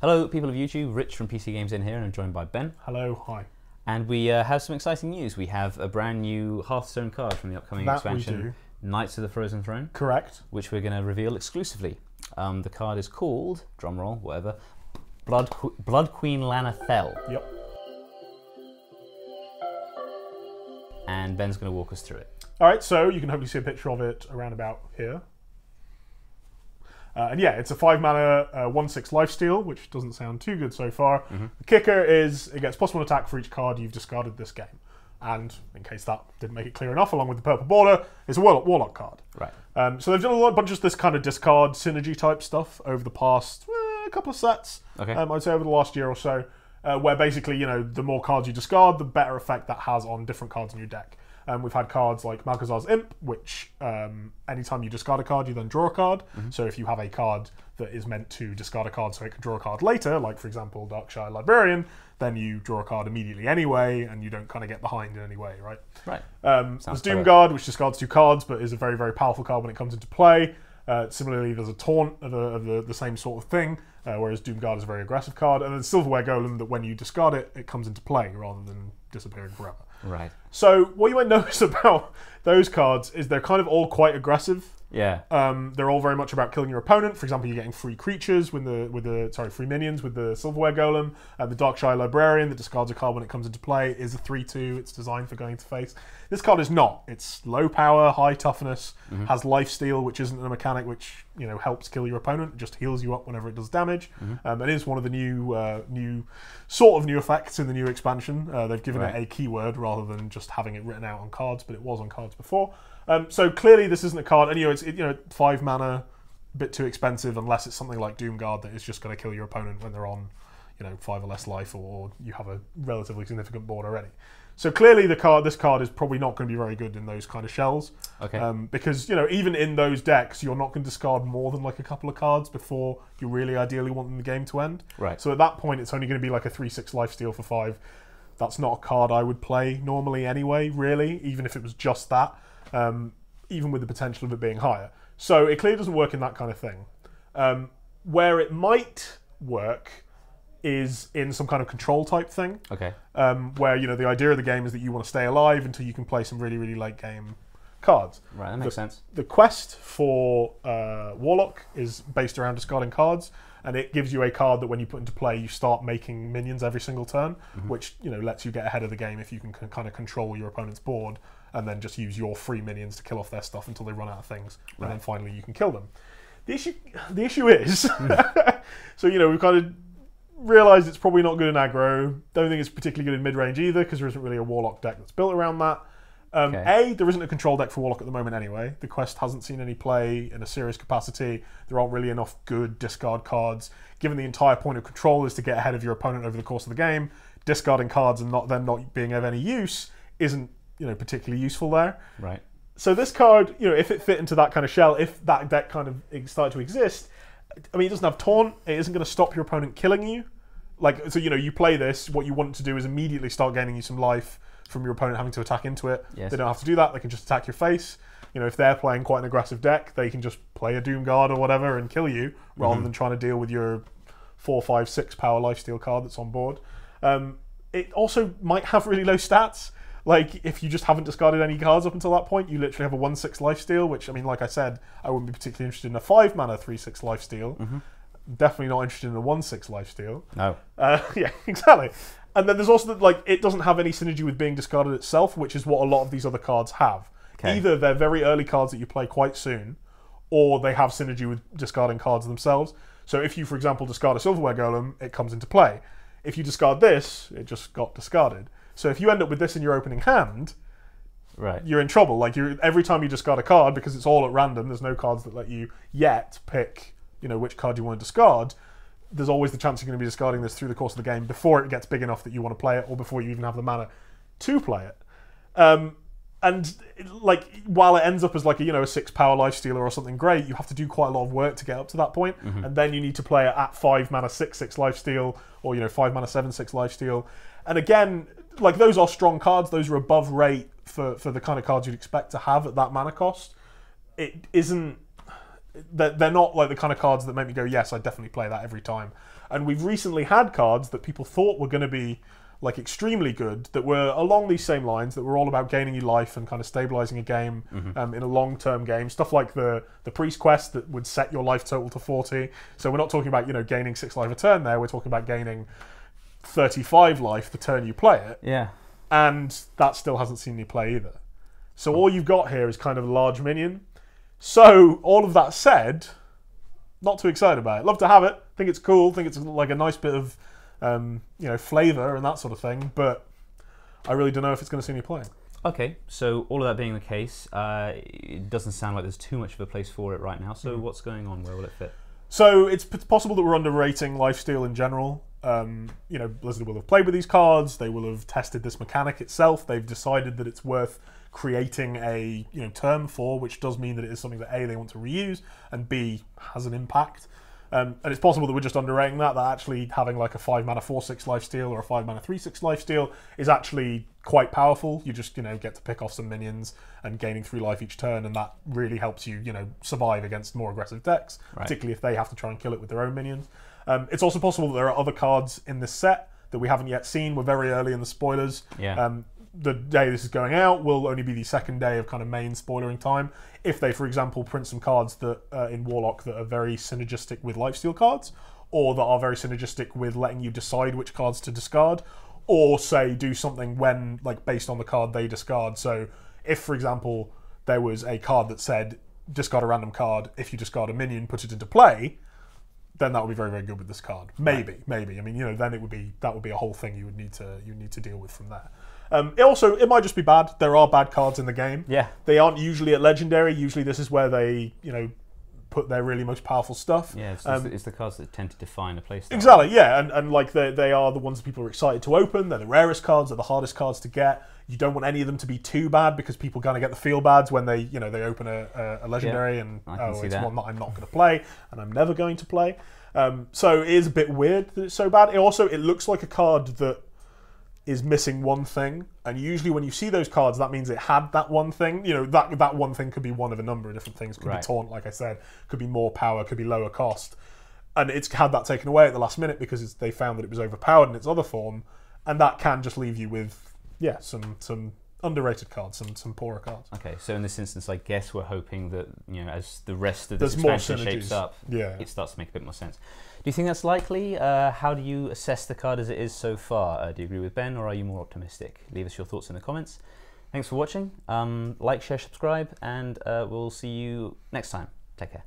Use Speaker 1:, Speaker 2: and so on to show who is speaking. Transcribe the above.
Speaker 1: Hello, people of YouTube. Rich from PCGamesN here, and I'm joined by Ben.
Speaker 2: Hello, hi.
Speaker 1: And we have some exciting news. We have a brand new Hearthstone card from the upcoming expansion, Knights of the Frozen Throne.
Speaker 2: Correct.
Speaker 1: Which we're going to reveal exclusively. The card is called, drumroll, whatever, Blood-Queen Lana'thel.
Speaker 2: Yep.
Speaker 1: And Ben's going to walk us through it.
Speaker 2: All right, so you can hopefully see a picture of it around about here. And yeah, it's a 5-mana 1/6 lifesteal, which doesn't sound too good so far. The kicker is it gets +1 attack for each card you've discarded this game. And in case that didn't make it clear enough, along with the purple border, it's a Warlock card. Right. So they've done a bunch of this kind of discard synergy type stuff over the past couple of sets.
Speaker 1: Okay.
Speaker 2: I'd say over the last year or so, where basically, you know, the more cards you discard, the better effect that has on different cards in your deck. We've had cards like Malchezaar's Imp, which anytime you discard a card, you then draw a card. So if you have a card that is meant to discard a card so it can draw a card later, like for example Darkshire Librarian, then you draw a card immediately anyway, and you don't kind of get behind in any way, right?
Speaker 1: Right.
Speaker 2: There's Doomguard, which discards 2 cards, but is a very, very powerful card when it comes into play. Similarly, there's a Taunt of the same sort of thing, whereas Doomguard is a very aggressive card. And then Silverware Golem, that when you discard it, it comes into play rather than disappearing forever.
Speaker 1: Right.
Speaker 2: So what you might notice about those cards is they're kind of all quite aggressive.
Speaker 1: Yeah.
Speaker 2: They're all very much about killing your opponent. For example, you're getting free creatures free minions with the Silverware Golem. The Darkshire Librarian that discards a card when it comes into play is a 3/2. It's designed for going to face. This card is not. It's low power, high toughness, has lifesteal, which isn't a mechanic which helps kill your opponent. It just heals you up whenever it does damage. It is one of the new effects in the new expansion. They've given it a keyword rather than just having it written out on cards, but it was on cards before. So clearly this isn't a card, and it's 5 mana, a bit too expensive unless it's something like Doomguard that is just going to kill your opponent when they're on 5 or less life, or you have a relatively significant board already. So clearly this card is probably not going to be very good in those kind of shells. Okay. Because even in those decks, you're not going to discard more than like a couple of cards before you really ideally want the game to end. Right. So at that point, it's only going to be like a 3/6 lifesteal for 5. That's not a card I would play normally anyway, really, even if it was just that. Even with the potential of it being higher. So it clearly doesn't work in that kind of thing. Where it might work is in some kind of control type thing. Okay. Where the idea of the game is that you want to stay alive until you can play some really, really late game cards.
Speaker 1: Right, that makes sense.
Speaker 2: The quest for Warlock is based around discarding cards, and it gives you a card that when you put into play, you start making minions every single turn, which lets you get ahead of the game if you can kind of control your opponent's board, and then just use your free minions to kill off their stuff until they run out of things, and then finally you can kill them. The issue is, so we've kind of realised it's probably not good in aggro. Don't think it's particularly good in mid-range either, because there isn't really a Warlock deck that's built around that. There isn't a control deck for Warlock at the moment anyway. The quest hasn't seen any play in a serious capacity. There aren't really enough good discard cards. Given the entire point of control is to get ahead of your opponent over the course of the game, discarding cards and them not being of any use isn't particularly useful there. Right. So this card, if it fit into that kind of shell, if that deck kind of started to exist, I mean, it doesn't have Taunt. It isn't going to stop your opponent killing you. So you play this. What you want to do is immediately start gaining you some life from your opponent having to attack into it. Yes. They don't have to do that. They can just attack your face. If they're playing quite an aggressive deck, they can just play a Doomguard or whatever and kill you, rather than trying to deal with your 4, 5, 6 power lifesteal card that's on board. It also might have really low stats. Like, if you just haven't discarded any cards up until that point, you literally have a 1/6 lifesteal, which, I mean, like I said, I wouldn't be particularly interested in a 5-mana 3/6 lifesteal. Definitely not interested in a 1/6 lifesteal. No. Yeah, exactly. And then there's also, it doesn't have any synergy with being discarded itself, which is what a lot of these other cards have. Okay. Either they're very early cards that you play quite soon, or they have synergy with discarding cards themselves. So if you, for example, discard a Silverware Golem, it comes into play. If you discard this, it just got discarded. So if you end up with this in your opening hand, you're in trouble. Every time you discard a card, because it's all at random, there's no cards that let you yet pick, which card you want to discard. There's always the chance you're going to be discarding this through the course of the game before it gets big enough that you want to play it, or before you even have the mana to play it. And while it ends up as a 6 power lifestealer or something great, you have to do quite a lot of work to get up to that point, and then you need to play it at 5 mana 6/6 lifesteal, or 5 mana 7/6 lifesteal. And again, those are strong cards. Those are above rate for the kind of cards you'd expect to have at that mana cost. It isn't. They're not like the kind of cards that make me go, yes, I definitely play that every time. And we've recently had cards that people thought were going to be like extremely good, that were along these same lines, that were all about gaining you life and kind of stabilizing a game in a long-term game. Stuff like the Priest Quest that would set your life total to 40. So we're not talking about, you know, gaining 6 life a turn there. We're talking about gaining 35 life the turn you play it.
Speaker 1: Yeah.
Speaker 2: And that still hasn't seen any play either. So all you've got here is kind of a large minion. So all of that said, not too excited about it. Love to have it. Think it's cool. Think it's like a nice bit of you know, flavour and that sort of thing, but I really don't know if it's going to see any play.
Speaker 1: Okay, so all of that being the case, it doesn't sound like there's too much of a place for it right now, so what's going on? Where will it fit?
Speaker 2: So it's possible that we're underrating lifesteal in general. You know, Blizzard will have played with these cards, they will have tested this mechanic itself, they've decided that it's worth creating a, you know, term for, which does mean that it is something that A, they want to reuse, and B, has an impact. And it's possible that we're just underrating that actually having like a 5 mana 4/6 lifesteal or a 5 mana 3/6 lifesteal is actually quite powerful. You just, you know, get to pick off some minions and gaining 3 life each turn, and that really helps you, you know, survive against more aggressive decks, particularly if they have to try and kill it with their own minions. It's also possible that there are other cards in this set that we haven't yet seen. We're very early in the spoilers.
Speaker 1: Yeah.
Speaker 2: The day this is going out will only be the second day of kind of main spoilering time. If they, for example, print some cards that in Warlock that are very synergistic with lifesteal cards, or that are very synergistic with letting you decide which cards to discard, or say do something when, like, based on the card they discard. So if, for example, there was a card that said discard a random card, if you discard a minion, put it into play, then that would be very, very good with this card. Maybe. I mean, you know, then that would be a whole thing you would need to deal with from there. It might just be bad. There are bad cards in the game.
Speaker 1: Yeah.
Speaker 2: They aren't usually at Legendary. Usually this is where they, you know, put their really most powerful stuff.
Speaker 1: Yeah, it's the cards that tend to define a playstyle.
Speaker 2: Exactly, yeah. And like they are the ones that people are excited to open. They're the rarest cards. They're the hardest cards to get. You don't want any of them to be too bad because people kind of get the feel bads when they, you know, they open a Legendary and, oh, it's one that I'm not going to play and I'm never going to play. So it is a bit weird that it's so bad. It looks like a card that is missing one thing, and usually when you see those cards, that means it had that one thing. You know, that one thing could be one of a number of different things. Could be taunt, like I said, could be more power, could be lower cost, and it's had that taken away at the last minute because they found that it was overpowered in its other form, and that can just leave you with, yeah, some underrated cards, some poorer cards.
Speaker 1: Okay, so in this instance, I guess we're hoping that, you know, as the rest of this expansion shapes up, it starts to make a bit more sense. Do you think that's likely? How do you assess the card as it is so far? Do you agree with Ben, or are you more optimistic? Leave us your thoughts in the comments. Thanks for watching. Like, share, subscribe, and we'll see you next time. Take care.